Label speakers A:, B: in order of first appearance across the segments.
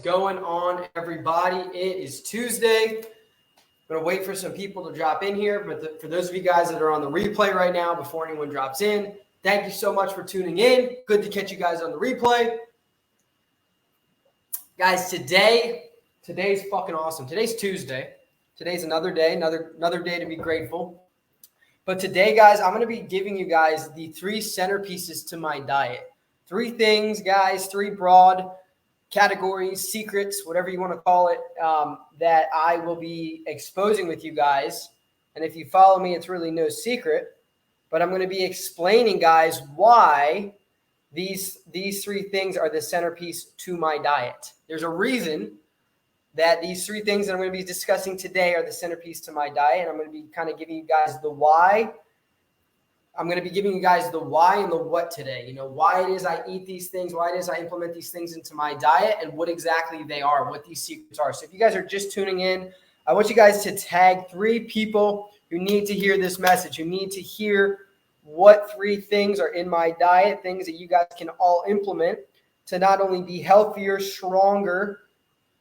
A: going on, everybody? It is Tuesday. I'm going to wait for some people to drop in here, but for those of you guys that are on the replay right now, before anyone drops in, thank you so much for tuning in. Good to catch you guys on the replay. Guys, today's fucking awesome. Today's Tuesday. Today's another day, another day to be grateful. But today, guys, I'm going to be giving you guys the 3 centerpieces to my diet. 3 things, guys, 3 broad categories, secrets, whatever you want to call it, that I will be exposing with you guys. And if you follow me, it's really no secret. But I'm going to be explaining, guys, why these 3 things are the centerpiece to my diet. There's a reason that these 3 things that I'm going to be discussing today are the centerpiece to my diet. And I'm going to be kind of giving you guys the why. I'm going to be giving you guys the why and the what today. You know, why it is I eat these things, why it is I implement these things into my diet, and what exactly they are, what these secrets are. So if you guys are just tuning in, I want you guys to tag 3 people who need to hear this message, who need to hear what 3 things are in my diet, things that you guys can all implement to not only be healthier, stronger,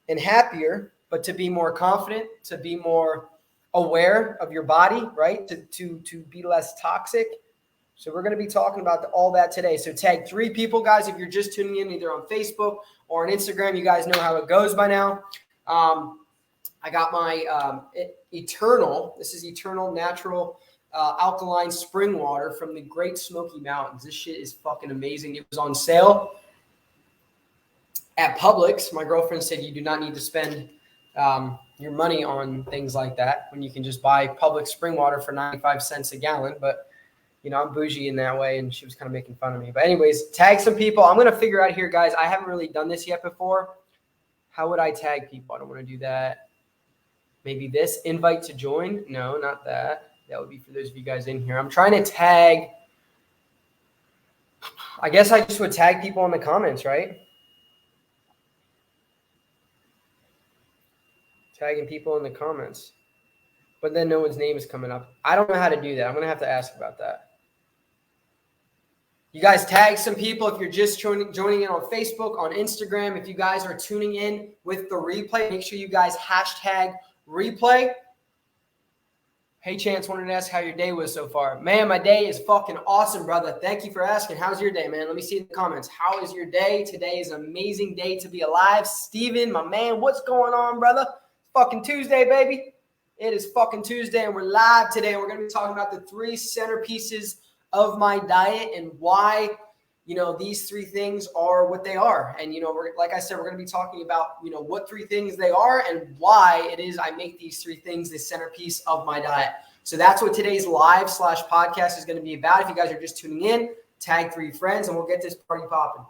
A: and happier, but to be more confident, to be more aware of your body, right? To be less toxic. So we're going to be talking about all that today. So tag 3 people, guys, if you're just tuning in either on Facebook or on Instagram. You guys know how it goes by now. I got my this is Eternal Natural Alkaline Spring Water from the Great Smoky Mountains. This shit is fucking amazing. It was on sale at Publix. My girlfriend said you do not need to spend your money on things like that when you can just buy Publix spring water for 95 cents a gallon. But you know, I'm bougie in that way, and she was kind of making fun of me. But anyways, tag some people. I'm going to figure out here, guys. I haven't really done this yet before. How would I tag people? I don't want to do that. Maybe this, invite to join. No, not that. That would be for those of you guys in here. I'm trying to tag. I guess I just would tag people in the comments, right? Tagging people in the comments. But then no one's name is coming up. I don't know how to do that. I'm going to have to ask about that. You guys tag some people if you're just joining in on Facebook, on Instagram. If you guys are tuning in with the replay, make sure you guys hashtag replay. Hey, Chance, wanted to ask how your day was so far. Man, my day is fucking awesome, brother. Thank you for asking. How's your day, man? Let me see in the comments. How is your day? Today is an amazing day to be alive. Steven, my man, what's going on, brother? Fucking Tuesday, baby. It is fucking Tuesday, and we're live today. We're going to be talking about the 3 centerpieces of my diet and why, you know, these 3 things are what they are. And, you know, like I said, we're going to be talking about, you know, what 3 things they are and why it is I make these 3 things the centerpiece of my diet. So that's what today's live/podcast is going to be about. If you guys are just tuning in, tag 3 friends, and we'll get this party popping.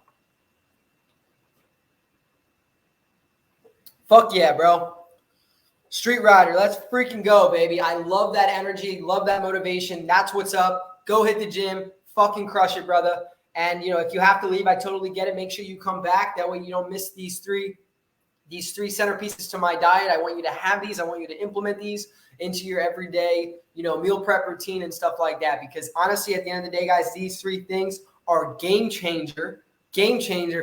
A: Fuck yeah, bro. Street Rider, let's freaking go, baby. I love that energy, love that motivation. That's what's up. Go hit the gym, fucking crush it, brother. And, you know, if you have to leave, I totally get it. Make sure you come back. That way you don't miss these three centerpieces to my diet. I want you to have these. I want you to implement these into your everyday, you know, meal prep routine and stuff like that. Because honestly, at the end of the day, guys, these 3 things are game changer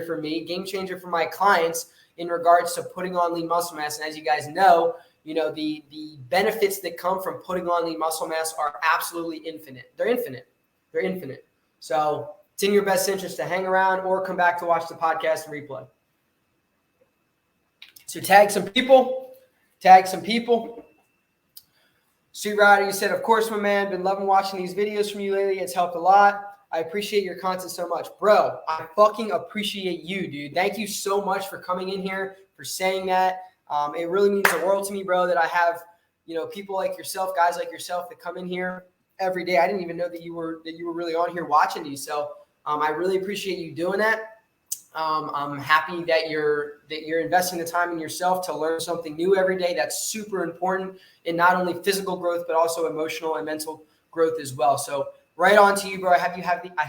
A: for me, game changer for my clients in regards to putting on lean muscle mass. And as you guys know, you know, the benefits that come from putting on lean muscle mass are absolutely infinite. They're infinite. So it's in your best interest to hang around or come back to watch the podcast and replay. So tag some people. Street Rider, you said, of course, my man. Been loving watching these videos from you lately. It's helped a lot. I appreciate your content so much. Bro, I fucking appreciate you, dude. Thank you so much for coming in here, for saying that. It really means the world to me, bro, that I have, you know, people like yourself, guys like yourself that come in here every day. I didn't even know that you were really on here watching these. So I really appreciate you doing that. I'm happy that you're investing the time in yourself to learn something new every day. That's super important in not only physical growth, but also emotional and mental growth as well. So right on to you, bro. I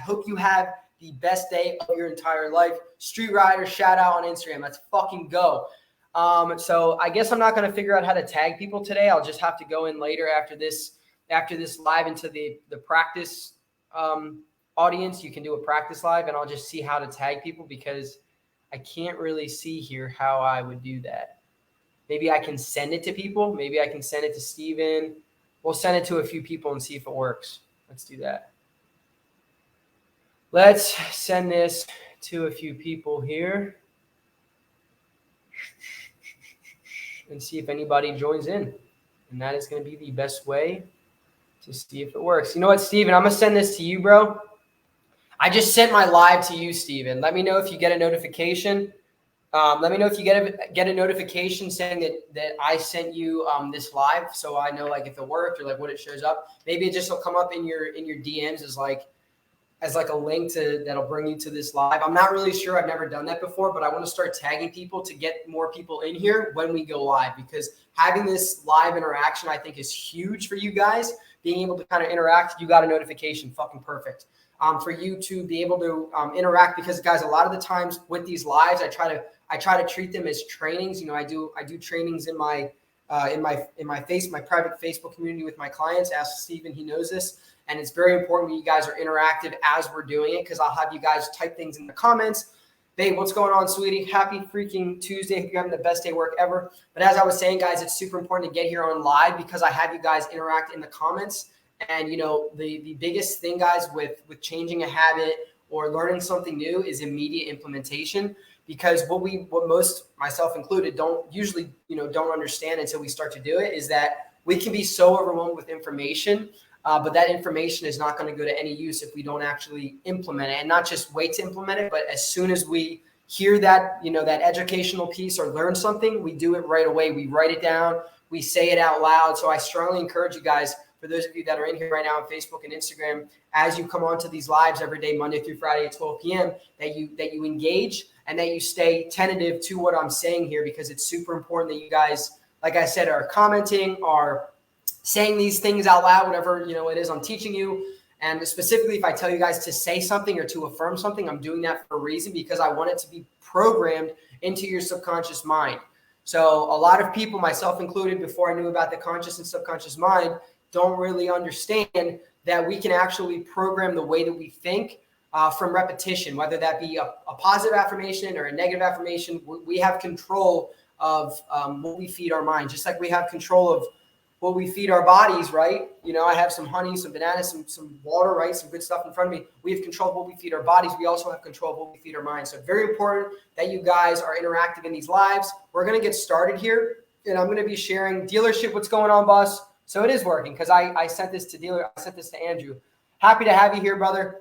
A: hope you have the best day of your entire life. Street Rider, shout out on Instagram. Let's fucking go. So I guess I'm not going to figure out how to tag people today. I'll just have to go in later after this live into the practice audience. You can do a practice live, and I'll just see how to tag people because I can't really see here how I would do that. Maybe I can send it to people. Maybe I can send it to Steven. We'll send it to a few people and see if it works. Let's do that. Let's send this to a few people here and see if anybody joins in. And that is going to be the best way to see if it works. You know what, Steven? I'm going to send this to you, bro. I just sent my live to you, Steven. Let me know if you get a notification. Let me know if you get a notification saying that I sent you this live, so I know like if it worked or like what it shows up. Maybe it just will come up in your DMs as like a link that'll bring you to this live. I'm not really sure. I've never done that before, but I want to start tagging people to get more people in here when we go live, because having this live interaction I think is huge for you guys. Being able to kind of interact, you got a notification, fucking perfect. For you to be able to interact, because guys, a lot of the times with these lives, I try to treat them as trainings. You know, I do trainings in my private Facebook community with my clients. Ask Steven, he knows this. And it's very important that you guys are interactive as we're doing it, because I'll have you guys type things in the comments. Babe, what's going on, sweetie? Happy freaking Tuesday. Hope you're having the best day of work ever. But as I was saying, guys, it's super important to get here on live because I have you guys interact in the comments. And, you know, the biggest thing, guys, with changing a habit or learning something new is immediate implementation. Because what most, myself included, don't understand until we start to do it is that we can be so overwhelmed with information. But that information is not going to go to any use if we don't actually implement it, and not just wait to implement it. But as soon as we hear that, that educational piece or learn something, we do it right away. We write it down, we say it out loud. So I strongly encourage you guys, for those of you that are in here right now on Facebook and Instagram, as you come onto these lives every day, Monday through Friday at 12 p.m., that you engage and that you stay tentative to what I'm saying here, because it's super important that you guys, like I said, are commenting, are saying these things out loud, whatever it is I'm teaching you. And specifically, if I tell you guys to say something or to affirm something, I'm doing that for a reason, because I want it to be programmed into your subconscious mind. So a lot of people, myself included, before I knew about the conscious and subconscious mind, don't really understand that we can actually program the way that we think from repetition, whether that be a positive affirmation or a negative affirmation. We have control of what we feed our mind, just like we have control of what we feed our bodies, right? I have some honey, some bananas, some water, right? Some good stuff in front of me. We have control of what we feed our bodies. We also have control of what we feed our minds. So very important that you guys are interactive in these lives. We're going to get started here, and I'm going to be sharing dealership. What's going on, boss? So it is working, because I sent this to dealer. I sent this to Andrew. Happy to have you here, brother.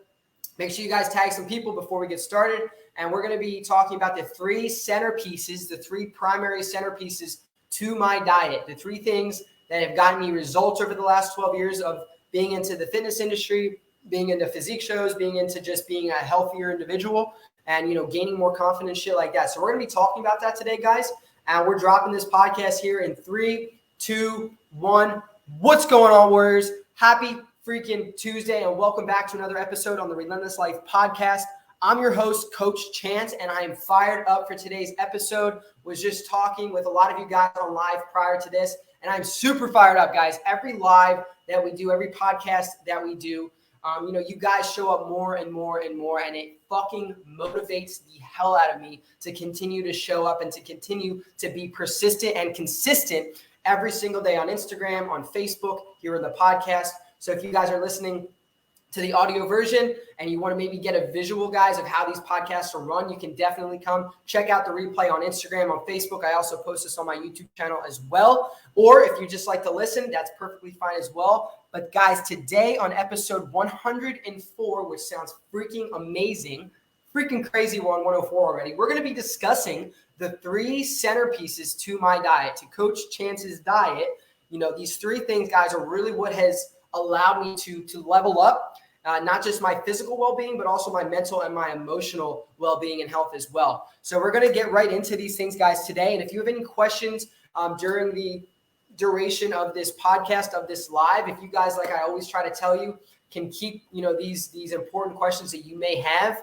A: Make sure you guys tag some people before we get started. And we're going to be talking about the three centerpieces, the three primary centerpieces to my diet, the three things that have gotten me results over the last 12 years of being into the fitness industry, being into physique shows, being into just being a healthier individual, and, gaining more confidence, shit like that. So we're going to be talking about that today, guys. And we're dropping this podcast here in 3, 2, 1. What's going on, Warriors? Happy freaking Tuesday, and welcome back to another episode on the Relentless Life podcast. I'm your host, Coach Chance, and I am fired up for today's episode. Was just talking with a lot of you guys on live prior to this, and I'm super fired up, guys. Every live that we do, every podcast that we do, you guys show up more and more and more, and it fucking motivates the hell out of me to continue to show up and to continue to be persistent and consistent every single day on Instagram, on Facebook, here in the podcast. So if you guys are listening to the audio version and you want to maybe get a visual, guys, of how these podcasts are run, you can definitely come check out the replay on Instagram, on Facebook. I also post this on my YouTube channel as well. Or if you just like to listen, that's perfectly fine as well. But guys, today on episode 104, which sounds freaking amazing, freaking crazy, we're on 104 already, we're going to be discussing the three centerpieces to my diet, to Coach Chance's diet. These three things, guys, are really what has allowed me to level up, not just my physical well-being, but also my mental and my emotional well-being and health as well. So we're going to get right into these things, guys, today. And if you have any questions during the duration of this podcast, of this live, if you guys, like I always try to tell you, can keep these important questions that you may have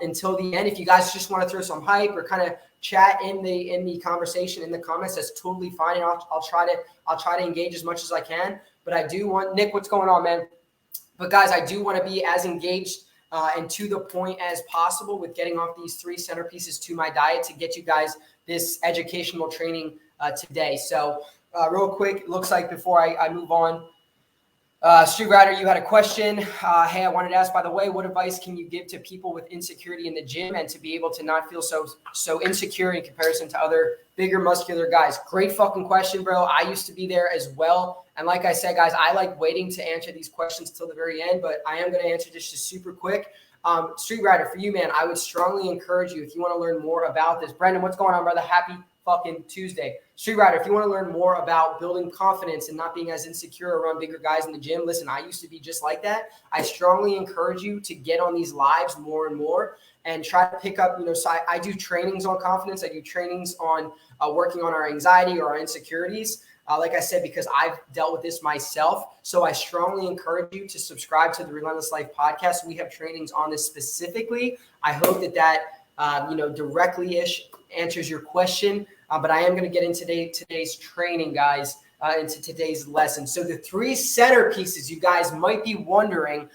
A: until the end. If you guys just want to throw some hype or kind of chat in the conversation in the comments, that's totally fine. And I'll try to engage as much as I can. But I do want, Nick, what's going on, man? But guys, I do want to be as engaged and to the point as possible with getting off these 3 centerpieces to my diet to get you guys this educational training today. So real quick, it looks like before I move on, Street Rider, you had a question. Hey, I wanted to ask, by the way, what advice can you give to people with insecurity in the gym and to be able to not feel so insecure in comparison to other bigger, muscular guys? Great fucking question, bro. I used to be there as well. And like I said, guys, I like waiting to answer these questions till the very end, but I am going to answer this just super quick. Street Rider, for you, man, I would strongly encourage you, if you want to learn more about this. Brendan, what's going on, brother? Happy fucking Tuesday. Street Rider, if you want to learn more about building confidence and not being as insecure around bigger guys in the gym, listen, I used to be just like that. I strongly encourage you to get on these lives more and more and try to pick up, so I do trainings on confidence. I do trainings on working on our anxiety or our insecurities. Like I said, because I've dealt with this myself. So I strongly encourage you to subscribe to the Relentless Life podcast. We have trainings on this specifically. I hope that directly-ish answers your question. But I am going to get into today's training, guys, into today's lesson. So the 3 centerpieces, you guys might be wondering,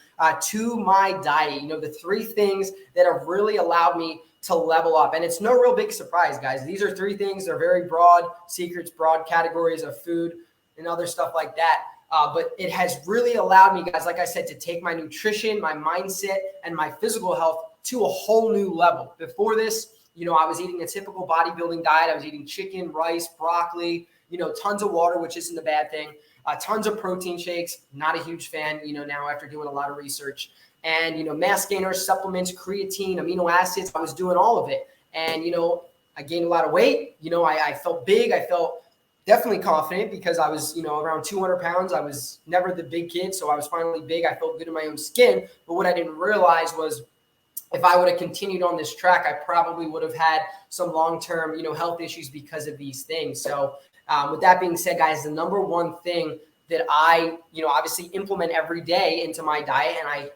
A: to my diet, the 3 things that have really allowed me to level up. And it's no real big surprise, guys. These are 3 things. They're very broad secrets, broad categories of food and other stuff like that. But it has really allowed me, guys, like I said, to take my nutrition, my mindset, and my physical health to a whole new level. Before this, I was eating a typical bodybuilding diet. I was eating chicken, rice, broccoli, tons of water, which isn't a bad thing. Tons of protein shakes. Not a huge fan, now after doing a lot of research. And, mass gainers, supplements, creatine, amino acids. I was doing all of it. And, I gained a lot of weight. I felt big. I felt definitely confident because I was, around 200 pounds. I was never the big kid. So I was finally big. I felt good in my own skin. But what I didn't realize was, if I would have continued on this track, I probably would have had some long-term, health issues because of these things. So with that being said, guys, the number one thing that I, obviously implement every day into my diet, and I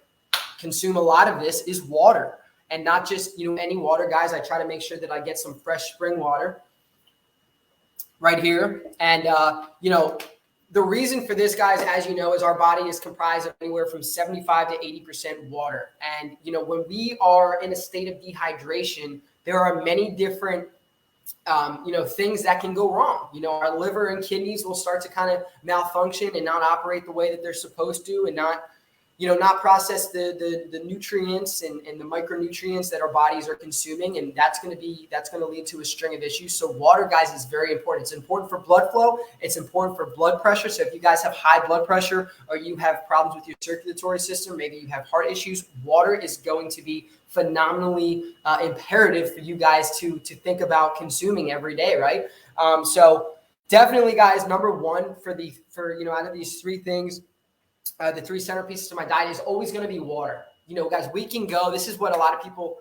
A: consume a lot of this, is water. And not just, any water, guys. I try to make sure that I get some fresh spring water right here. And, the reason for this, guys, as you know, is our body is comprised of anywhere from 75 to 80% water. And, when we are in a state of dehydration, there are many different, things that can go wrong. Our liver and kidneys will start to kind of malfunction and not operate the way that they're supposed to, and not process the nutrients and the micronutrients that our bodies are consuming. And that's going to lead to a string of issues. So water, guys, is very important. It's important for blood flow. It's important for blood pressure. So if you guys have high blood pressure or you have problems with your circulatory system, maybe you have heart issues, water is going to be phenomenally imperative for you guys to think about consuming every day, right? So definitely, guys, number one for out of these 3 things, the 3 centerpieces to my diet is always going to be water. Guys, we can go. This is what a lot of people,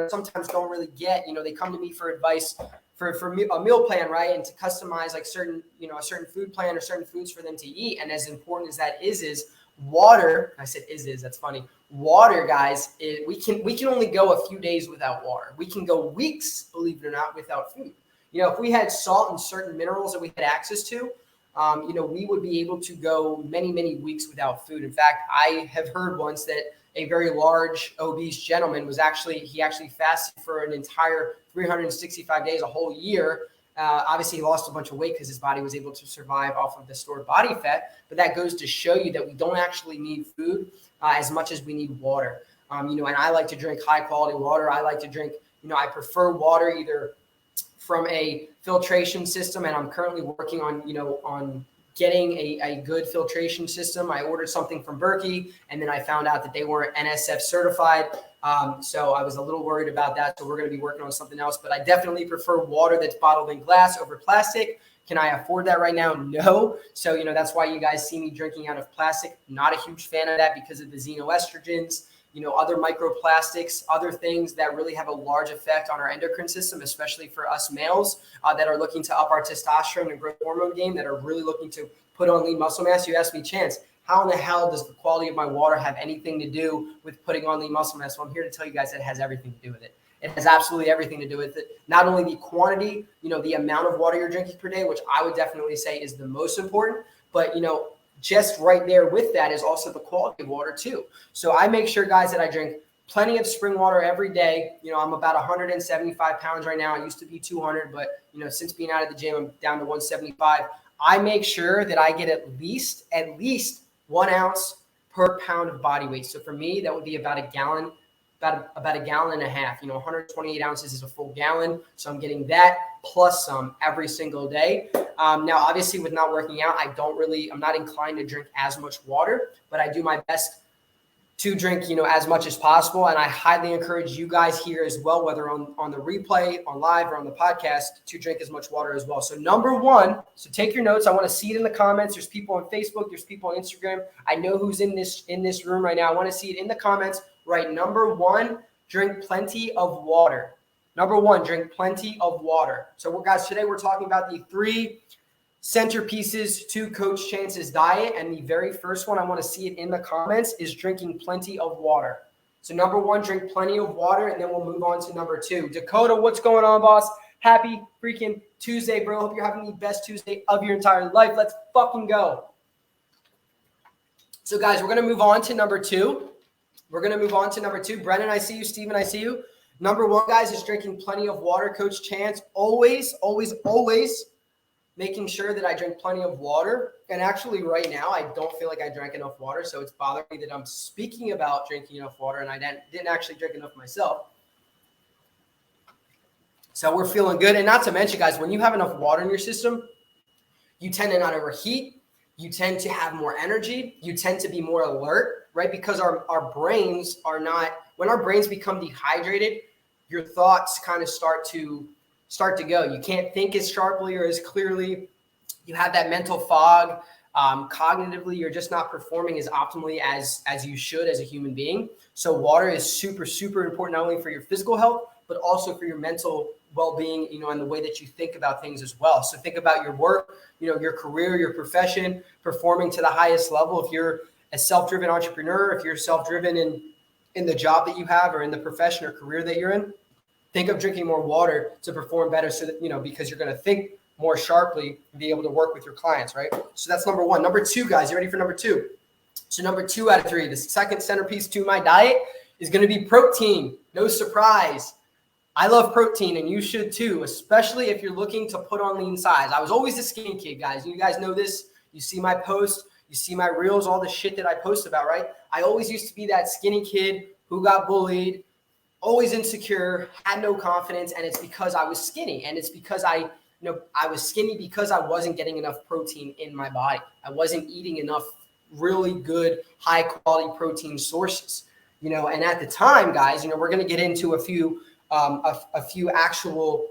A: sometimes don't really get. They come to me for advice for a meal plan, right? And to customize like certain, a certain food plan or certain foods for them to eat. And as important as that is water. I said is, that's funny. Water, guys, we can only go a few days without water. We can go weeks, believe it or not, without food. If we had salt and certain minerals that we had access to, we would be able to go many, many weeks without food. In fact, I have heard once that a very large obese gentleman he actually fasted for an entire 365 days, a whole year. Obviously, he lost a bunch of weight because his body was able to survive off of the stored body fat. But that goes to show you that we don't actually need food as much as we need water. And I like to drink high quality water. I like to drink, I prefer water either from a filtration system, and I'm currently working on getting a good filtration system. I ordered something from Berkey, and then I found out that they weren't NSF certified. So I was a little worried about that. So we're going to be working on something else, but I definitely prefer water that's bottled in glass over plastic. Can I afford that right now? No. So, that's why you guys see me drinking out of plastic. Not a huge fan of that because of the xenoestrogens, other microplastics, other things that really have a large effect on our endocrine system, especially for us males that are looking to up our testosterone and growth hormone game, that are really looking to put on lean muscle mass. You ask me, Chance, how in the hell does the quality of my water have anything to do with putting on lean muscle mass? Well, I'm here to tell you guys that it has everything to do with it. It has absolutely everything to do with it. Not only the quantity, the amount of water you're drinking per day, which I would definitely say is the most important, but, just right there with that is also the quality of water too. So I make sure, guys, that I drink plenty of spring water every day. I'm about 175 pounds right now. I used to be 200, but since being out of the gym, I'm down to 175. I make sure that I get at least 1 ounce per pound of body weight. So for me, that would be about a gallon, about a gallon and a half. 128 ounces is a full gallon. So I'm getting that plus some every single day. Now, obviously, with not working out, I'm not inclined to drink as much water, but I do my best to drink, as much as possible. And I highly encourage you guys here as well, whether on the replay, on live, or on the podcast, to drink as much water as well. So number one, so take your notes. I want to see it in the comments. There's people on Facebook. There's people on Instagram. I know who's in this room right now. I want to see it in the comments. Right. Number one, drink plenty of water. Number one, drink plenty of water. So guys, today we're talking about the 3 centerpieces to Coach Chance's diet. And the very first one, I want to see it in the comments, is drinking plenty of water. So number one, drink plenty of water, and then we'll move on to number 2. Dakota, what's going on, boss? Happy freaking Tuesday, bro. Hope you're having the best Tuesday of your entire life. Let's fucking go. So guys, we're going to move on to number 2. Brennan, I see you. Steven, I see you. Number 1, guys, is drinking plenty of water. Coach Chance, always making sure that I drink plenty of water. And actually right now, I don't feel like I drank enough water. So it's bothering me that I'm speaking about drinking enough water and I didn't actually drink enough myself. So we're feeling good. And not to mention, guys, when you have enough water in your system, you tend to not overheat. You tend to have more energy. You tend to be more alert, right? Because our brains are not, when our brains become dehydrated, your thoughts kind of start to go. You can't think as sharply or as clearly. You have that mental fog. Cognitively, you're just not performing as optimally as you should as a human being. So water is super, super important, not only for your physical health, but also for your mental well-being, and the way that you think about things as well. So think about your work, your career, your profession, performing to the highest level. If you're a self-driven entrepreneur, if you're self-driven in the job that you have or in the profession or career that you're in, think of drinking more water to perform better so that, because you're going to think more sharply and be able to work with your clients, right? So that's number 1. Number 2, guys, you ready for number 2? So number 2 out of 3, the second centerpiece to my diet is going to be protein. No surprise. I love protein, and you should too, especially if you're looking to put on lean size. I was always a skinny kid, guys. You guys know this. You see my posts, you see my reels, all the shit that I post about, right? I always used to be that skinny kid who got bullied, always insecure, had no confidence, and it's because I was skinny. And it's because I was skinny because I wasn't getting enough protein in my body. I wasn't eating enough really good, high quality protein sources, and at the time, guys, we're going to get into a few actual,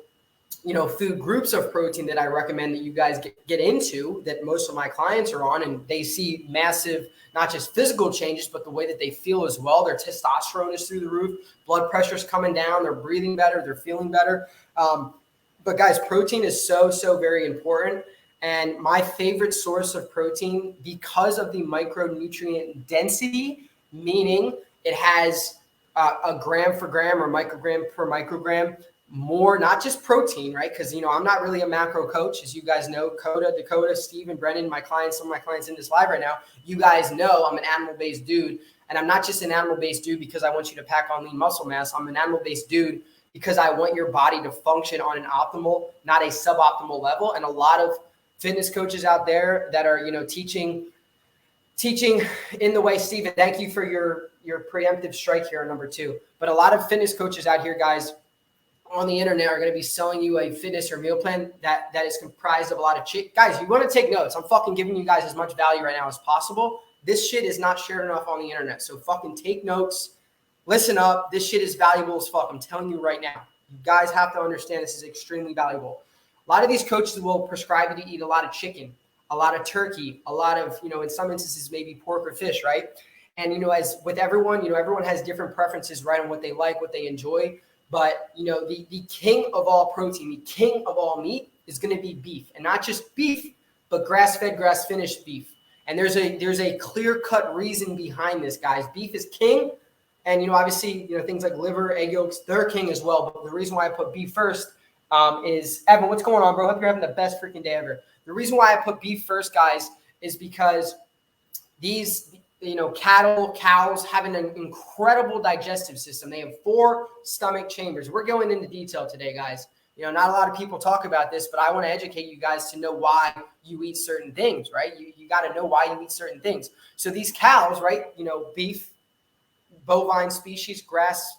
A: food groups of protein that I recommend that you guys get into, that most of my clients are on, and they see massive, not just physical changes, but the way that they feel as well. Their testosterone is through the roof, blood pressure's coming down, they're breathing better, they're feeling better. But guys, protein is so, so very important. And my favorite source of protein, because of the micronutrient density, meaning it has a gram for gram or microgram per microgram more, not just protein, right? Because, I'm not really a macro coach, as you guys know. Dakota, Steve, and Brennan, some of my clients in this live right now, you guys know I'm an animal-based dude. And I'm not just an animal-based dude because I want you to pack on lean muscle mass. I'm an animal-based dude because I want your body to function on an optimal, not a suboptimal level. And a lot of fitness coaches out there that are, teaching in the way, Steven, thank you for your preemptive strike here on number 2. But a lot of fitness coaches out here, guys, on the internet are going to be selling you a fitness or meal plan that is comprised of a lot of shit. Guys, you want to take notes. I'm fucking giving you guys as much value right now as possible. This shit is not shared enough on the internet. So fucking take notes. Listen up. This shit is valuable as fuck. I'm telling you right now. You guys have to understand this is extremely valuable. A lot of these coaches will prescribe you to eat a lot of chicken, a lot of turkey, a lot of, in some instances, maybe pork or fish, right? And, as with everyone, everyone has different preferences, right, on what they like, what they enjoy. But, the king of all protein, the king of all meat is going to be beef. And not just beef, but grass-fed, grass-finished beef. And there's a clear-cut reason behind this, guys. Beef is king. And, obviously, things like liver, egg yolks, they're king as well. But the reason why I put beef first is, Evan, what's going on, bro? Hope you're having the best freaking day ever. The reason why I put beef first, guys, is because cattle, cows have an incredible digestive system. They have 4 stomach chambers. We're going into detail today, guys. Not a lot of people talk about this, but I want to educate you guys to know why you eat certain things, right? You got to know why you eat certain things. So these cows, right, beef, bovine species, grassland,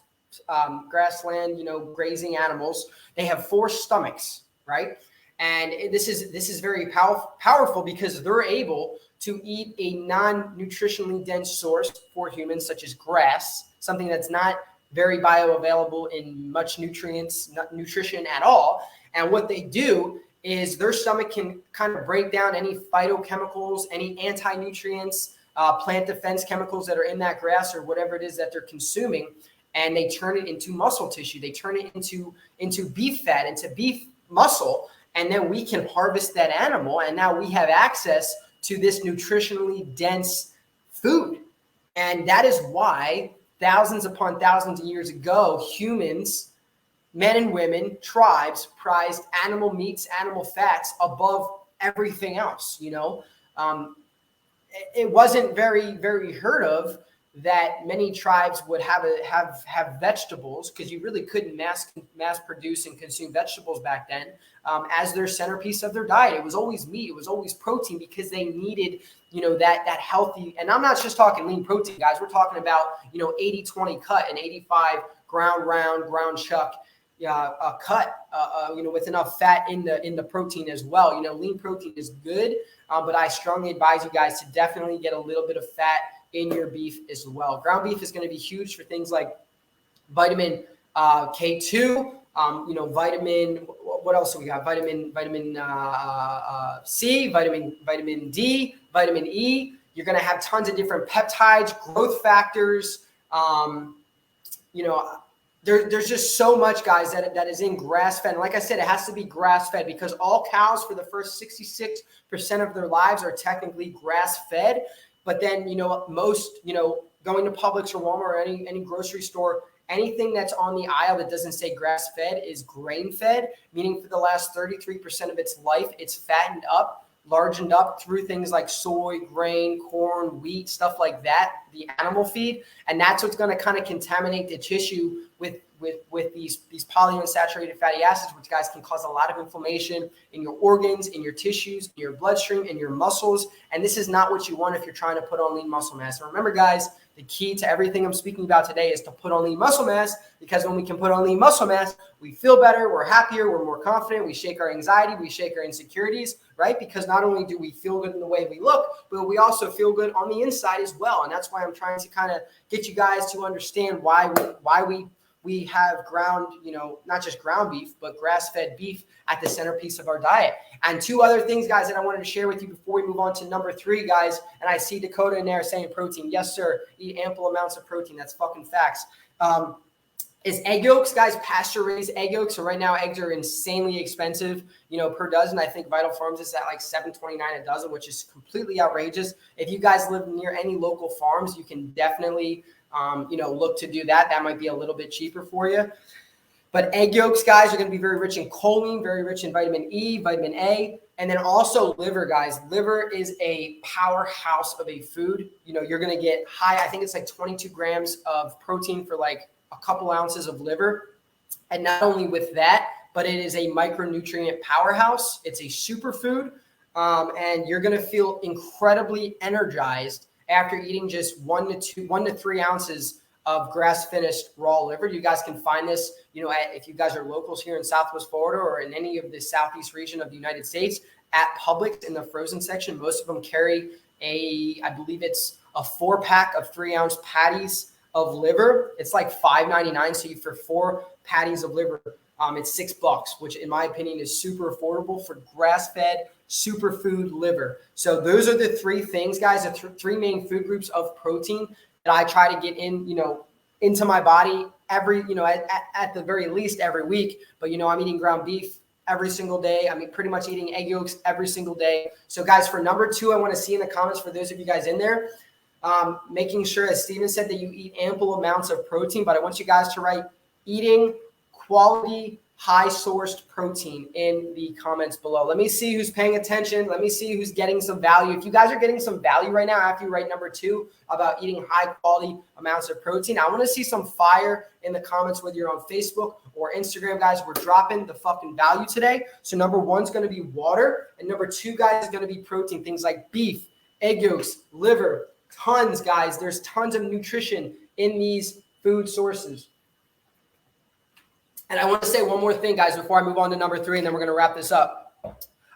A: grazing animals, they have 4 stomachs, right? And this is very powerful because they're able to eat a non-nutritionally dense source for humans, such as grass, something that's not very bioavailable in much nutrition at all. And what they do is their stomach can kind of break down any phytochemicals, any anti-nutrients, plant defense chemicals that are in that grass or whatever it is that they're consuming, and they turn it into muscle tissue. They turn it into beef fat, into beef muscle, and then we can harvest that animal, and now we have access to this nutritionally dense food. And that is why thousands upon thousands of years ago, humans, men and women, tribes prized animal meats, animal fats above everything else. It wasn't very, very heard of that many tribes would have vegetables, because you really couldn't mass produce and consume vegetables back then, as their centerpiece of their diet. It was always meat. It was always protein, because they needed, that healthy. And I'm not just talking lean protein, guys. We're talking about, 80-20 cut, and 85 ground round, ground chuck, cut, with enough fat in the protein as well. Lean protein is good, but I strongly advise you guys to definitely get a little bit of fat in your beef as well. Ground beef is going to be huge for things like vitamin K2, vitamin, what else do we got? Vitamin C, vitamin D, vitamin E. You're going to have tons of different peptides, growth factors. There's just so much, guys, that is in grass-fed. And like I said, it has to be grass-fed, because all cows for the first 66% of their lives are technically grass-fed. But then, most, going to Publix or Walmart or any grocery store, anything that's on the aisle that doesn't say grass-fed is grain-fed, meaning for the last 33% of its life, it's fattened up, largened up through things like soy, grain, corn, wheat, stuff like that, the animal feed. And that's what's going to kind of contaminate the tissue with these polyunsaturated fatty acids, which, guys, can cause a lot of inflammation in your organs, in your tissues, in your bloodstream, in your muscles. And this is not what you want if you're trying to put on lean muscle mass. So remember, guys, the key to everything I'm speaking about today is to put on lean muscle mass, because when we can put on lean muscle mass, we feel better, we're happier, we're more confident, we shake our anxiety, we shake our insecurities, right? Because not only do we feel good in the way we look, but we also feel good on the inside as well. And that's why I'm trying to kind of get you guys to understand why we have ground, not just ground beef, but grass-fed beef at the centerpiece of our diet. And 2 other things, guys, that I wanted to share with you before we move on to number 3, guys. And I see Dakota in there saying protein. Yes, sir. Eat ample amounts of protein. That's fucking facts. Is egg yolks, guys, pasture-raised egg yolks. So right now, eggs are insanely expensive, per dozen. I think Vital Farms is at like $7.29 a dozen, which is completely outrageous. If you guys live near any local farms, you can definitely look to do that. That might be a little bit cheaper for you. But egg yolks, guys, are going to be very rich in choline, very rich in vitamin E, vitamin A, and then also liver, guys. Liver is a powerhouse of a food. You're going to get high, I think it's like 22 grams of protein for like a couple ounces of liver. And not only with that, but it is a micronutrient powerhouse. It's a superfood. And you're going to feel incredibly energized after eating just 1 to 3 ounces of grass-finished raw liver. You guys can find this, if you guys are locals here in Southwest Florida or in any of the Southeast region of the United States, at Publix in the frozen section. Most of them carry I believe it's a 4-pack of 3-ounce patties of liver. It's like $5.99. So for 4 patties of liver, it's $6, which in my opinion is super affordable for grass-fed superfood liver. So those are the 3 things, guys, the 3 main food groups of protein that I try to get into my body every, at the very least every week. But, I'm eating ground beef every single day. I mean, pretty much eating egg yolks every single day. So guys, for number 2, I want to see in the comments for those of you guys in there, making sure, as Steven said, that you eat ample amounts of protein. But I want you guys to write eating quality, high sourced protein in the comments below. Let me see who's paying attention. Let me see who's getting some value. If you guys are getting some value right now after you write number 2 about eating high quality amounts of protein, I want to see some fire in the comments, whether you're on Facebook or Instagram, guys. We're dropping the fucking value today. So number 1 is going to be water, and number 2, guys, is going to be protein. Things like beef, egg yolks, liver, tons, guys. There's tons of nutrition in these food sources. And I want to say one more thing, guys, before I move on to number 3, and then we're going to wrap this up.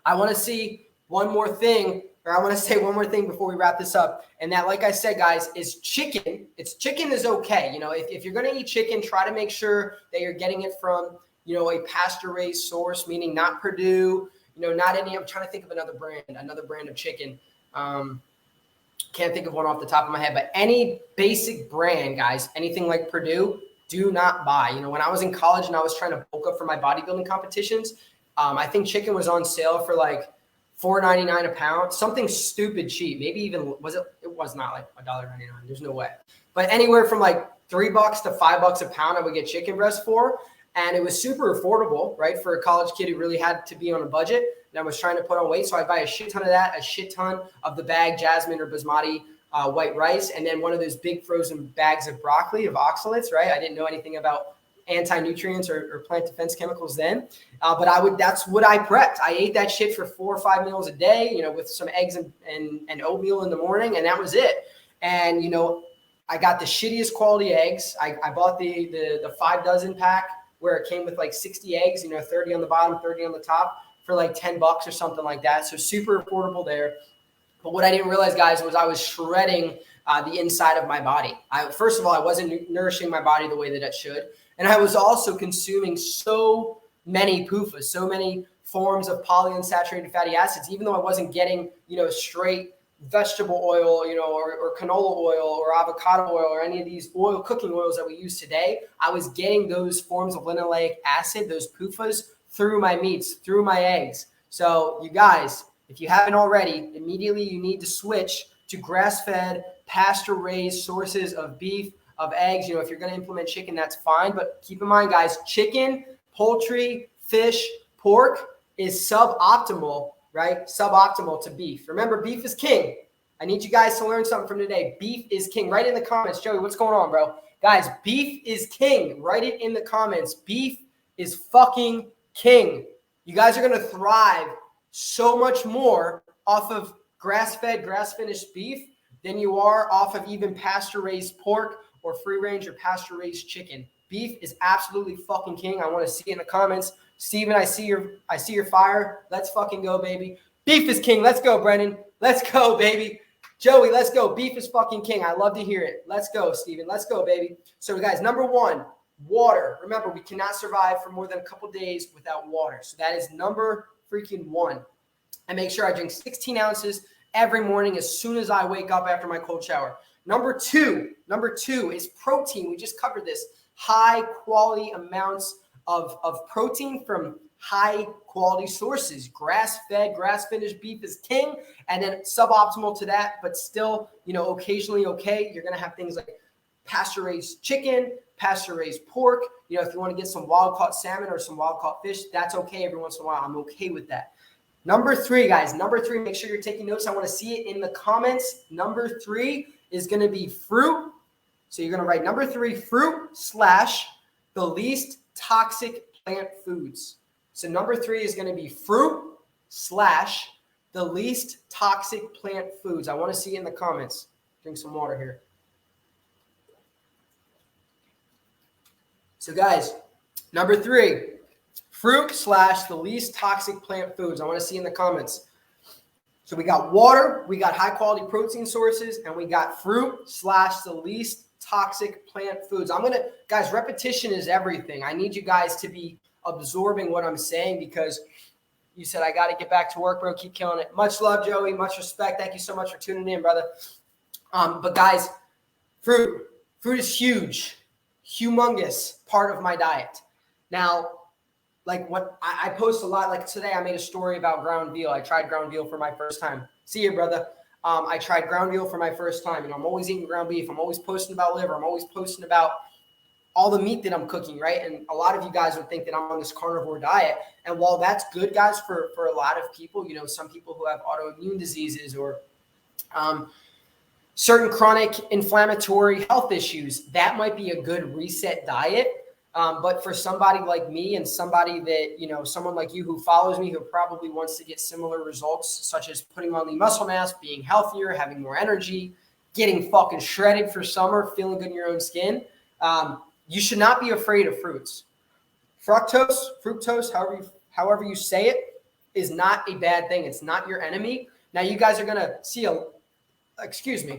A: I want to see one more thing, or I want to say one more thing before we wrap this up. And that, like I said, guys, is chicken. Chicken is okay. You know, if you're going to eat chicken, try to make sure that you're getting it from, you know, a pasture-raised source, meaning not Purdue, you know, not any. I'm trying to think of another brand of chicken. Can't think of one off the top of my head, but any basic brand, guys, anything like Purdue, do not buy. You know, when I was in college and I was trying to bulk up for my bodybuilding competitions, I think chicken was on sale for like $4.99 a pound, something stupid cheap. Maybe even it was not like $1.99. There's no way. But anywhere from like $3 to $5 a pound, I would get chicken breast for. And it was super affordable, right? For a college kid who really had to be on a budget and I was trying to put on weight. So I'd buy a shit ton of that, a shit ton of the bag jasmine or basmati white rice, and then one of those big frozen bags of broccoli, of oxalates, right? I didn't know anything about anti-nutrients or plant defense chemicals then, but that's what I prepped. I ate that shit for 4 or 5 meals a day, you know, with some eggs and oatmeal in the morning, and that was it. And, you know, I got the shittiest quality eggs. I bought the 5 dozen pack where it came with like 60 eggs, you know, 30 on the bottom, 30 on the top for like $10 or something like that. So super affordable there. But what I didn't realize, guys, was I was shredding the inside of my body. First of all, I wasn't nourishing my body the way that it should. And I was also consuming so many PUFAs, so many forms of polyunsaturated fatty acids, even though I wasn't getting, you know, straight vegetable oil, you know, or canola oil or avocado oil or any of these cooking oils that we use today. I was getting those forms of linoleic acid, those PUFAs, through my meats, through my eggs. So you guys, if you haven't already, immediately you need to switch to grass-fed, pasture-raised sources of beef, of eggs. You know, if you're going to implement chicken, that's fine. But keep in mind, guys, chicken, poultry, fish, pork is suboptimal, right? Suboptimal to beef. Remember, beef is king. I need you guys to learn something from today. Beef is king. Write it in the comments. Joey, what's going on, bro? Guys, beef is king. Write it in the comments. Beef is fucking king. You guys are going to thrive so much more off of grass-fed, grass-finished beef than you are off of even pasture-raised pork or free-range or pasture-raised chicken. Beef is absolutely fucking king. I want to see it in the comments. Steven, I see your fire. Let's fucking go, baby. Beef is king. Let's go, Brennan. Let's go, baby. Joey, let's go. Beef is fucking king. I love to hear it. Let's go, Steven. Let's go, baby. So, guys, number 1, water. Remember, we cannot survive for more than a couple days without water. So that is number freaking 1. I make sure I drink 16 ounces every morning as soon as I wake up after my cold shower. Number two is protein. We just covered this. High quality amounts of protein from high quality sources. Grass-fed, grass-finished beef is king. And then suboptimal to that, but still, you know, occasionally okay. You're going to have things like pasture-raised chicken, pasture-raised pork. You know, if you want to get some wild-caught salmon or some wild-caught fish, that's okay every once in a while. I'm okay with that. Number 3, guys. Number 3, make sure you're taking notes. I want to see it in the comments. Number 3 is going to be fruit. So you're going to write number 3, fruit / the least toxic plant foods. So number 3 is going to be fruit / the least toxic plant foods. I want to see it in the comments. Drink some water here. So guys, number 3, fruit / the least toxic plant foods. I want to see in the comments. So we got water, we got high quality protein sources, and we got fruit / the least toxic plant foods. Guys, repetition is everything. I need you guys to be absorbing what I'm saying because you said, I got to get back to work, bro. Keep killing it. Much love, Joey. Much respect. Thank you so much for tuning in, brother. But guys, fruit is huge, humongous part of my diet. Now, like what I post a lot, like today I made a story about ground veal. I tried ground veal for my first time. See you, brother. I tried ground veal for my first time. You know, I'm always eating ground beef. I'm always posting about liver. I'm always posting about all the meat that I'm cooking, right? And a lot of you guys would think that I'm on this carnivore diet. And while that's good, guys, for a lot of people, some people who have autoimmune diseases or certain chronic inflammatory health issues, that might be a good reset diet. But for somebody like me and somebody that, someone like you who follows me, who probably wants to get similar results, such as putting on the muscle mass, being healthier, having more energy, getting fucking shredded for summer, feeling good in your own skin, you should not be afraid of fruits. Fructose, however you say it, is not a bad thing. It's not your enemy. Now, you guys are going to see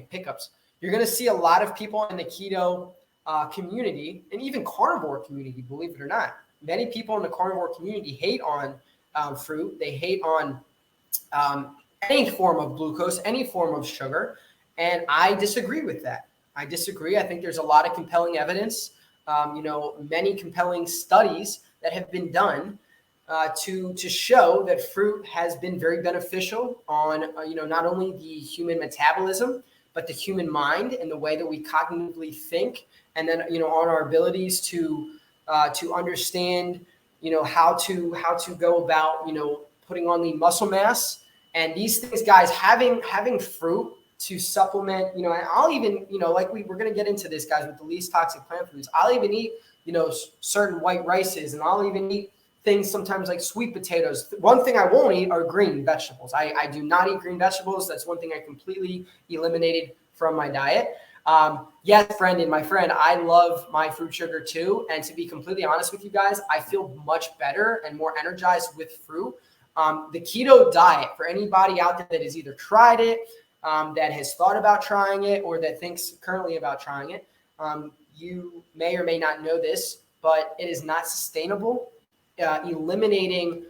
A: hiccups. You're going to see a lot of people in the keto community and even carnivore community, believe it or not. Many people in the carnivore community hate on fruit. They hate on any form of glucose, any form of sugar. And I disagree with that. I disagree. I think there's a lot of compelling evidence, many compelling studies that have been done to show that fruit has been very beneficial on, not only the human metabolism, but the human mind and the way that we cognitively think. And then, on our abilities to understand, how to go about, putting on the muscle mass and these things, guys, having fruit to supplement, and I'll even, like we're going to get into this, guys, with the least toxic plant foods. I'll even eat, certain white rices, and I'll even eat things sometimes like sweet potatoes. One thing I won't eat are green vegetables. I do not eat green vegetables. That's one thing I completely eliminated from my diet. Yes, my friend, I love my fruit sugar too. And to be completely honest with you guys, I feel much better and more energized with fruit. The keto diet, for anybody out there that has either tried it, that has thought about trying it, or that thinks currently about trying it, you may or may not know this, but it is not sustainable. Eliminating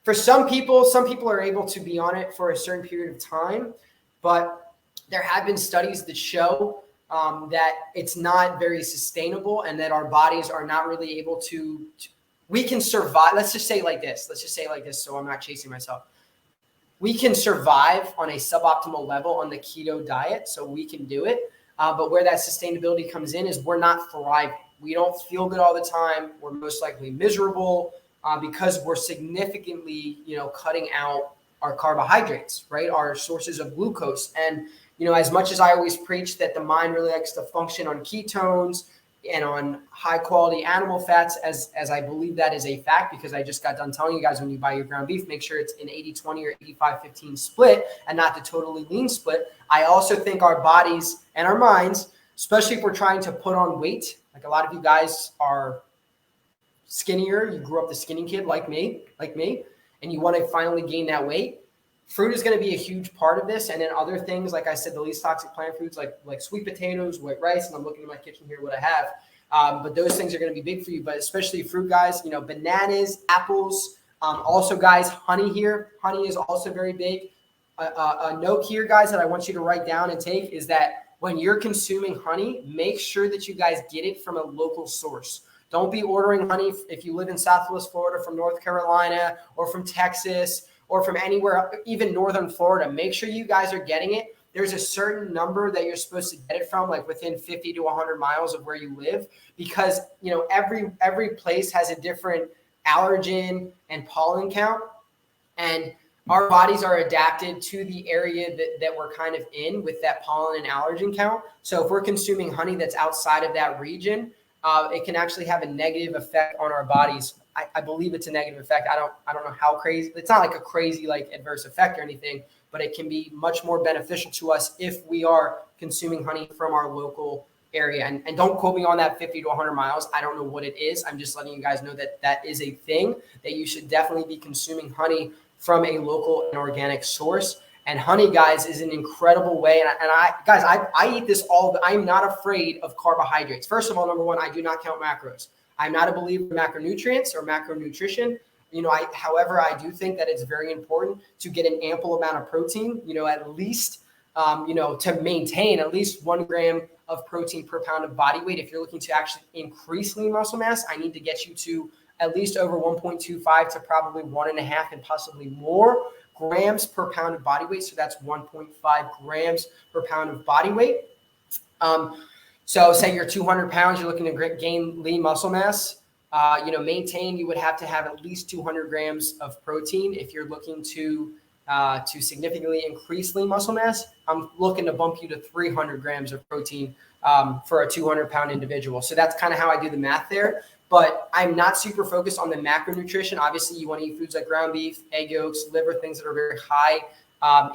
A: for some people are able to be on it for a certain period of time, but there have been studies that show that it's not very sustainable and that our bodies are not really able to we can survive. Let's just say it like this. So I'm not chasing myself. We can survive on a suboptimal level on the keto diet, so we can do it. But where that sustainability comes in is we're not thriving. We don't feel good all the time. We're most likely miserable because we're significantly, cutting out our carbohydrates, right? Our sources of glucose. And, as much as I always preach that the mind really likes to function on ketones and on high quality animal fats, as I believe that is a fact, because I just got done telling you guys, when you buy your ground beef, make sure it's an 80-20 or 85-15 split and not the totally lean split. I also think our bodies and our minds, especially if we're trying to put on weight, like a lot of you guys are skinnier, you grew up the skinny kid like me, and you want to finally gain that weight. Fruit is going to be a huge part of this. And then other things, like I said, the least toxic plant foods, like sweet potatoes, white rice, and I'm looking in my kitchen here what I have. But those things are going to be big for you, but especially fruit, guys, bananas, apples. Also, guys, honey here. Honey is also very big. A note here, guys, that I want you to write down and take is that when you're consuming honey, make sure that you guys get it from a local source. Don't be ordering honey if you live in Southwest Florida from North Carolina or from Texas or from anywhere, even Northern Florida. Make sure you guys are getting it. There's a certain number that you're supposed to get it from, like within 50 to 100 miles of where you live, because every place has a different allergen and pollen count, and our bodies are adapted to the area that we're kind of in with that pollen and allergen count. So if we're consuming honey that's outside of that region, it can actually have a negative effect on our bodies. I believe it's a negative effect. I don't know how crazy. It's not like a crazy adverse effect or anything, but it can be much more beneficial to us if we are consuming honey from our local area. And don't quote me on that 50 to 100 miles. I don't know what it is. I'm just letting you guys know that is a thing, that you should definitely be consuming honey from a local and organic source. And honey, guys, is an incredible way. And I eat this I'm not afraid of carbohydrates. First of all, number one, I do not count macros. I'm not a believer in macronutrients or macronutrition. However, I do think that it's very important to get an ample amount of protein, at least, to maintain at least 1 gram of protein per pound of body weight. If you're looking to actually increase lean muscle mass, I need to get you to at least over 1.25 to probably 1.5 and possibly more grams per pound of body weight. So that's 1.5 grams per pound of body weight. So say you're 200 pounds, you're looking to gain lean muscle mass. Maintain, you would have to have at least 200 grams of protein. If you're looking to significantly increase lean muscle mass, I'm looking to bump you to 300 grams of protein for a 200-pound individual. So that's kind of how I do the math there. But I'm not super focused on the macronutrition. Obviously, you want to eat foods like ground beef, egg yolks, liver, things that are very high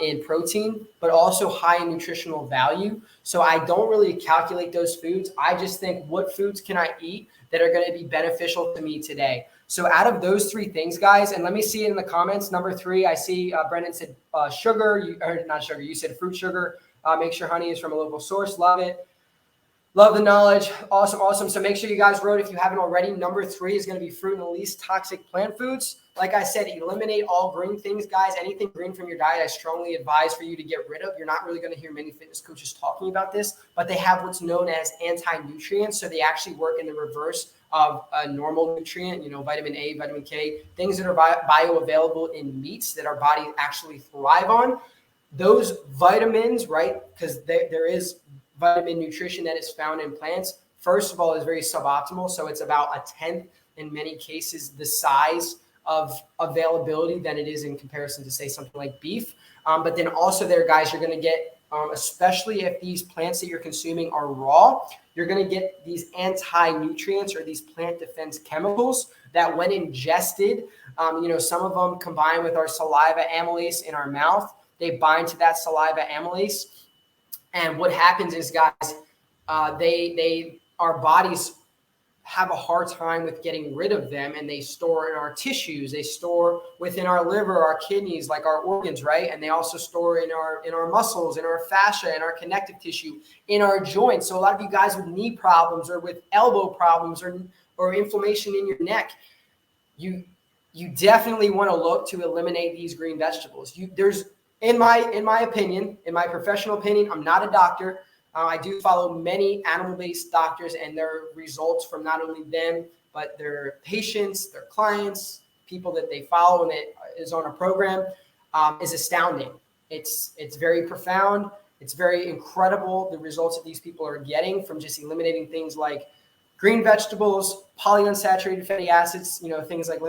A: in protein, but also high in nutritional value. So I don't really calculate those foods. I just think, what foods can I eat that are going to be beneficial to me today? So out of those three things, guys, and let me see it in the comments. Number 3, I see Brendan said sugar, or not sugar, you said fruit sugar. Make sure honey is from a local source. Love it. Love the knowledge. Awesome. So make sure you guys wrote if you haven't already. Number 3 is going to be fruit and least toxic plant foods. Like I said, eliminate all green things, guys. Anything green from your diet, I strongly advise for you to get rid of. You're not really going to hear many fitness coaches talking about this, but they have what's known as anti-nutrients. So they actually work in the reverse of a normal nutrient, vitamin A, vitamin K, things that are bioavailable in meats that our body actually thrive on. Those vitamins, right, because there is vitamin nutrition that is found in plants, first of all, is very suboptimal. So it's about a 10th in many cases the size of availability than it is in comparison to, say, something like beef. But then also there, guys, you're going to get, especially if these plants that you're consuming are raw, you're going to get these anti-nutrients or these plant defense chemicals that when ingested, some of them combine with our saliva amylase in our mouth. They bind to that saliva amylase. And what happens is, guys, our bodies have a hard time with getting rid of them, and they store in our tissues. They store within our liver, our kidneys, like our organs, right? And they also store in our muscles, in our fascia, in our connective tissue, in our joints. So a lot of you guys with knee problems or with elbow problems or inflammation in your neck, you definitely want to look to eliminate these green vegetables. In my opinion, in my professional opinion, I'm not a doctor. I do follow many animal-based doctors, and their results from not only them, but their patients, their clients, people that they follow and that is on a program, is astounding. It's very profound. It's very incredible, the results that these people are getting from just eliminating things like green vegetables, polyunsaturated fatty acids, things like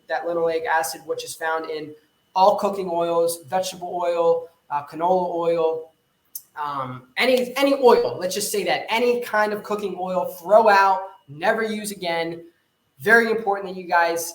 A: that linoleic acid, which is found in all cooking oils, vegetable oil, canola oil, any oil. Let's just say that any kind of cooking oil, throw out, never use again. Very important that you guys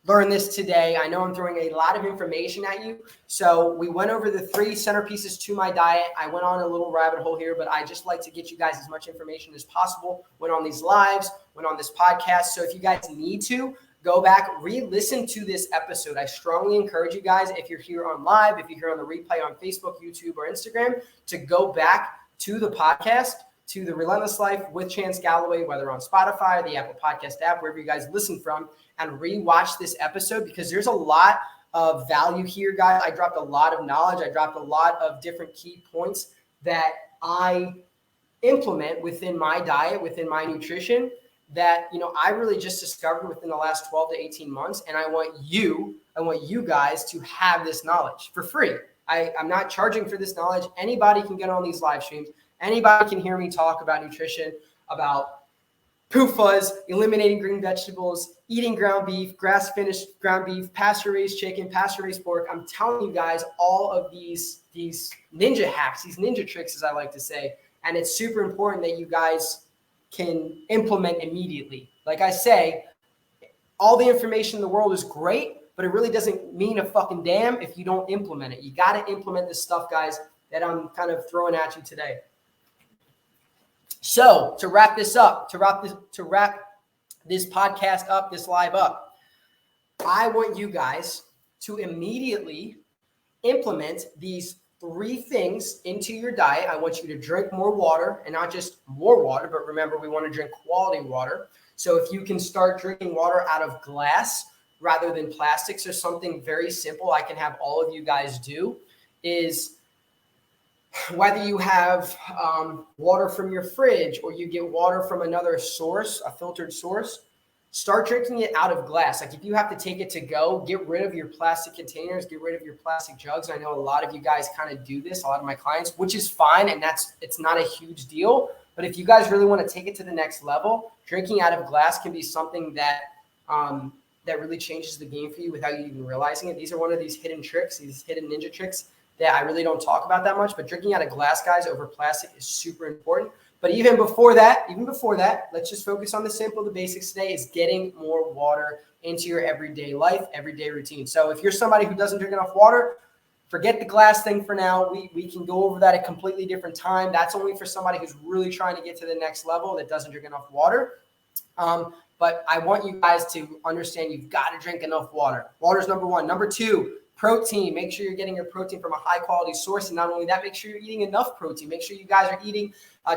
A: learn this today. I know I'm throwing a lot of information at you. So we went over the 3 centerpieces to my diet. I went on a little rabbit hole here, but I just like to get you guys as much information as possible. Went on these lives, went on this podcast. So if you guys need to, go back, re-listen to this episode. I strongly encourage you guys, if you're here on live, if you're here on the replay on Facebook, YouTube, or Instagram, to go back to the podcast, to the Relentless Life with Chance Galloway, whether on Spotify or the Apple Podcast app, wherever you guys listen from, and re-watch this episode, because there's a lot of value here, guys. I dropped a lot of knowledge. I dropped a lot of different key points that I implement within my diet, within my nutrition, that, I really just discovered within the last 12 to 18 months. And I want you guys to have this knowledge for free. I'm not charging for this knowledge. Anybody can get on these live streams. Anybody can hear me talk about nutrition, about PUFAs, eliminating green vegetables, eating ground beef, grass-finished ground beef, pasture-raised chicken, pasture-raised pork. I'm telling you guys all of these ninja hacks, these ninja tricks, as I like to say. And it's super important that you guys can implement immediately. Like I say, all the information in the world is great, but it really doesn't mean a fucking damn if you don't implement it. You got to implement this stuff, guys, that I'm kind of throwing at you today. So to wrap this up, to wrap this podcast up, this live up, I want you guys to immediately implement these 3 things into your diet. I want you to drink more water, and not just more water, but remember, we want to drink quality water. So if you can start drinking water out of glass rather than plastics, or something very simple I can have all of you guys do is, whether you have water from your fridge or you get water from another source, a filtered source, start drinking it out of glass. Like if you have to take it to go, get rid of your plastic containers, get rid of your plastic jugs. I know a lot of you guys kind of do this, a lot of my clients, which is fine. And it's not a huge deal, But if you guys really want to take it to the next level, drinking out of glass can be something that that really changes the game for you without you even realizing it. These are one of these hidden tricks, these hidden ninja tricks that I really don't talk about that much. But drinking out of glass, guys, over plastic is super important. But even before that, let's just focus on the simple, the basics today is getting more water into your everyday life, everyday routine. So if you're somebody who doesn't drink enough water, forget the glass thing for now. We can go over that at a completely different time. That's only for somebody who's really trying to get to the next level that doesn't drink enough water. But I want you guys to understand you've got to drink enough water. Water is number one. Number two, protein. Make sure you're getting your protein from a high quality source. And not only that, make sure you're eating enough protein. Make sure you guys are eating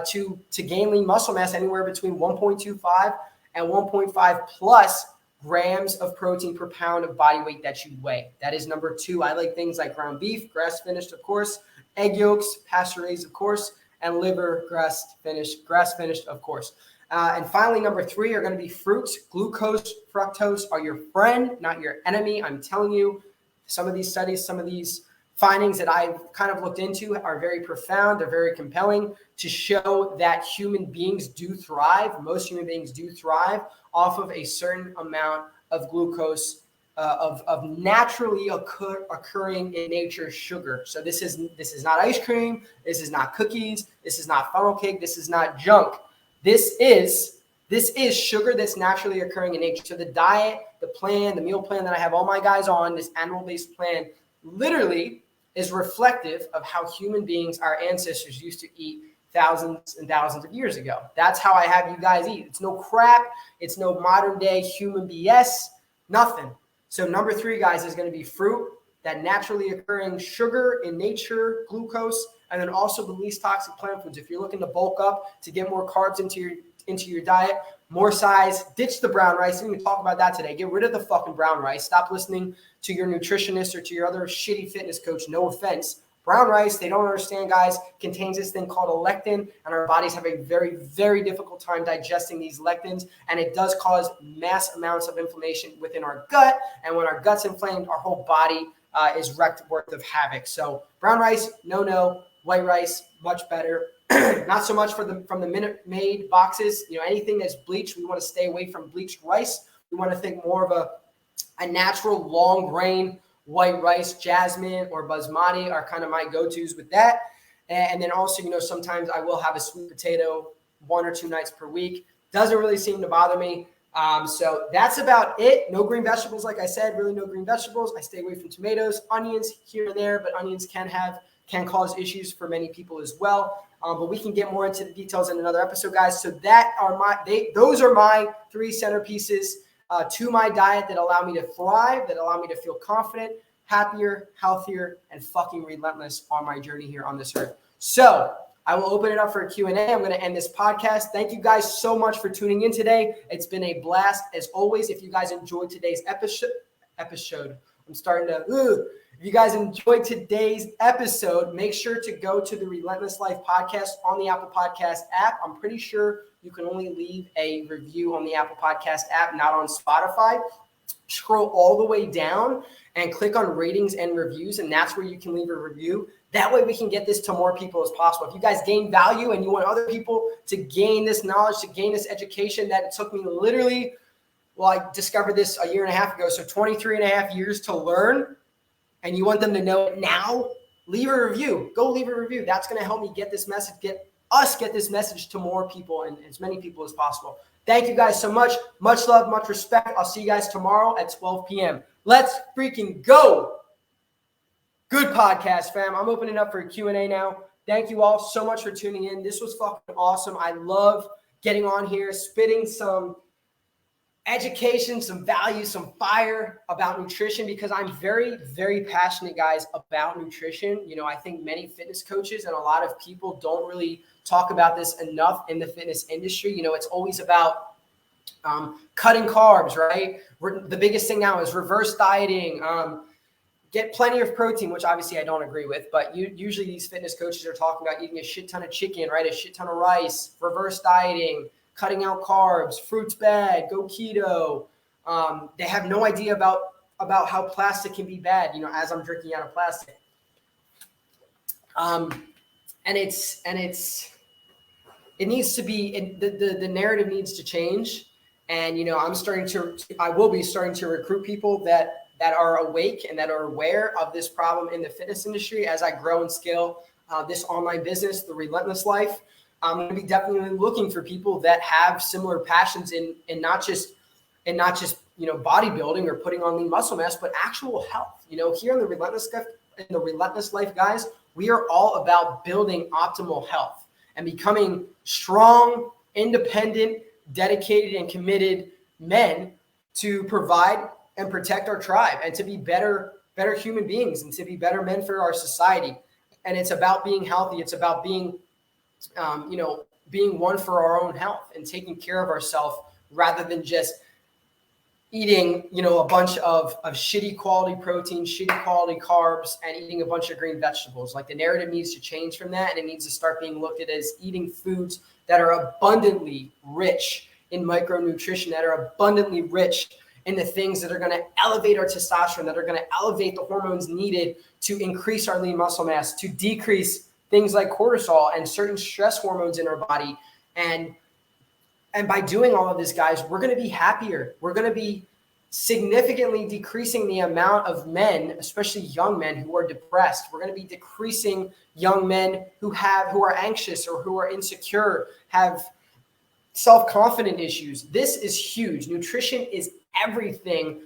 A: to gain lean muscle mass anywhere between 1.25 and 1.5 plus grams of protein per pound of body weight that you weigh. That is number two. I like things like ground beef, grass finished, of course, egg yolks, pasture raised, of course, and liver, grass finished, of course. And finally, number three are going to be fruits. Glucose, fructose are your friend, not your enemy. I'm telling you, some of these studies, some of these findings that I've kind of looked into are very profound. They're very compelling to show that human beings do thrive. Most human beings do thrive off of a certain amount of glucose, of naturally occurring in nature sugar. So this is not ice cream. This is not cookies. This is not funnel cake. This is not junk. This is sugar that's naturally occurring in nature. So the diet, the plan, the meal plan that I have all my guys on, this animal-based plan, literally is reflective of how human beings, our ancestors, used to eat thousands and thousands of years ago. That's how I have you guys eat. It's no crap. It's no modern day human BS, nothing. So number three, guys, is going to be fruit, that naturally occurring sugar in nature, glucose, and then also the least toxic plant foods. If you're looking to bulk up, to get more carbs into your diet, more size, ditch the brown rice. Didn't even talk about that today. Get rid of the fucking brown rice. Stop listening to your nutritionist or to your other shitty fitness coach. No offense. Brown rice, they don't understand, guys, contains this thing called a lectin, and our bodies have a very, very difficult time digesting these lectins, and it does cause mass amounts of inflammation within our gut, and when our gut's inflamed, our whole body is wreaked worth of havoc. So brown rice, no. White rice, much better. Not so much from the Minute Maid boxes. Anything that's bleached, we want to stay away from bleached rice. We want to think more of a natural long grain white rice. Jasmine or basmati are kind of my go-tos with that. And then also, sometimes I will have a sweet potato 1 or 2 nights per week. Doesn't really seem to bother me. So that's about it. No green vegetables, like I said, really no green vegetables. I stay away from tomatoes, onions here and there, but onions can cause issues for many people as well. But we can get more into the details in another episode, guys. So those are my 3 centerpieces to my diet that allow me to thrive, that allow me to feel confident, happier, healthier, and fucking relentless on my journey here on this earth. So I will open it up for a Q&A. I'm going to end this podcast. Thank you guys so much for tuning in today. It's been a blast. As always, if you guys enjoyed today's episode, if you guys enjoyed today's episode, make sure to go to the Relentless Life podcast on the Apple Podcast app. I'm pretty sure you can only leave a review on the Apple Podcast app, not on Spotify. Scroll all the way down and click on ratings and reviews, and that's where you can leave a review. That way we can get this to more people as possible. If you guys gain value and you want other people to gain this knowledge, to gain this education that it took me literally, I discovered this a year and a half ago, so 23 and a half years to learn, and you want them to know it now, leave a review. Go leave a review. That's going to help me get this message, get this message to more people and as many people as possible. Thank you guys so much. Much love, much respect. I'll see you guys tomorrow at 12 p.m. Let's freaking go. Good podcast, fam. I'm opening up for a Q&A now. Thank you all so much for tuning in. This was fucking awesome. I love getting on here, spitting some education, some value, some fire about nutrition, because I'm very, very passionate, guys, about nutrition. I think many fitness coaches and a lot of people don't really talk about this enough in the fitness industry. It's always about cutting carbs, right? The biggest thing now is reverse dieting. Get plenty of protein, which obviously I don't agree with, but usually these fitness coaches are talking about eating a shit ton of chicken, right? A shit ton of rice, reverse dieting, cutting out carbs, fruits bad, go keto. They have no idea about how plastic can be bad, as I'm drinking out of plastic. And it's it needs to be, the narrative needs to change. And, I will be starting to recruit people that are awake and that are aware of this problem in the fitness industry as I grow and scale this online business, the Relentless Life. I'm going to be definitely looking for people that have similar passions in not just bodybuilding or putting on lean muscle mass, but actual health. Here in the Relentless Life, guys, we are all about building optimal health and becoming strong, independent, dedicated, and committed men to provide and protect our tribe and to be better human beings and to be better men for our society. And it's about being healthy. It's about being, being one for our own health and taking care of ourselves rather than just eating, a bunch of shitty quality protein, shitty quality carbs, and eating a bunch of green vegetables. Like, the narrative needs to change from that, and it needs to start being looked at as eating foods that are abundantly rich in micronutrition, that are abundantly rich in the things that are going to elevate our testosterone, that are going to elevate the hormones needed to increase our lean muscle mass, to decrease things like cortisol and certain stress hormones in our body. And by doing all of this, guys, we're going to be happier. We're going to be significantly decreasing the amount of men, especially young men, who are depressed. We're going to be decreasing young men who are anxious or who are insecure, have self-confident issues. This is huge. Nutrition is everything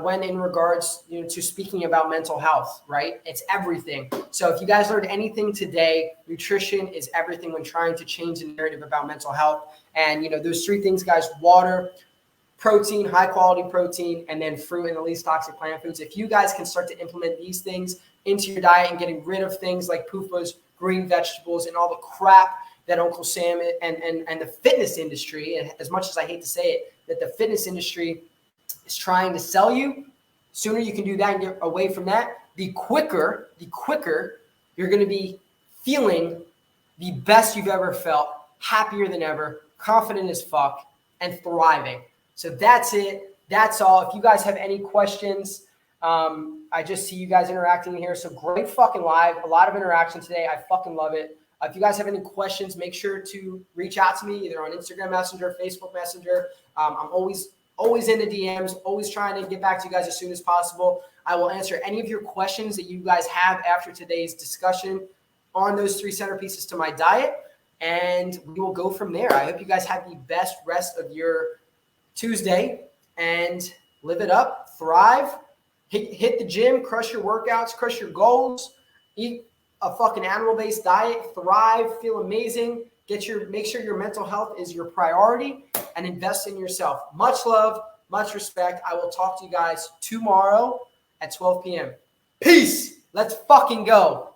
A: when in regards to speaking about mental health, right? It's everything. So if you guys learned anything today, nutrition is everything when trying to change the narrative about mental health. And those three things, guys: water, protein, high quality protein, and then fruit and the least toxic plant foods. If you guys can start to implement these things into your diet and getting rid of things like PUFAs, green vegetables, and all the crap that Uncle Sam and the fitness industry, and as much as I hate to say it, that the fitness industry is trying to sell you, sooner you can do that and get away from that, the quicker you're going to be feeling the best you've ever felt, happier than ever, confident as fuck, and thriving. So that's it. That's all. If you guys have any questions, I just see you guys interacting here. So great fucking live. A lot of interaction today. I fucking love it. If you guys have any questions, make sure to reach out to me either on Instagram Messenger, Facebook Messenger. I'm always in the DMs, always trying to get back to you guys as soon as possible. I will answer any of your questions that you guys have after today's discussion on those three centerpieces to my diet, and we will go from there. I hope you guys have the best rest of your Tuesday and live it up, thrive, hit the gym, crush your workouts, crush your goals, eat a fucking animal-based diet, thrive, feel amazing, make sure your mental health is your priority, and invest in yourself. Much love, much respect. I will talk to you guys tomorrow at 12 p.m. Peace. Let's fucking go.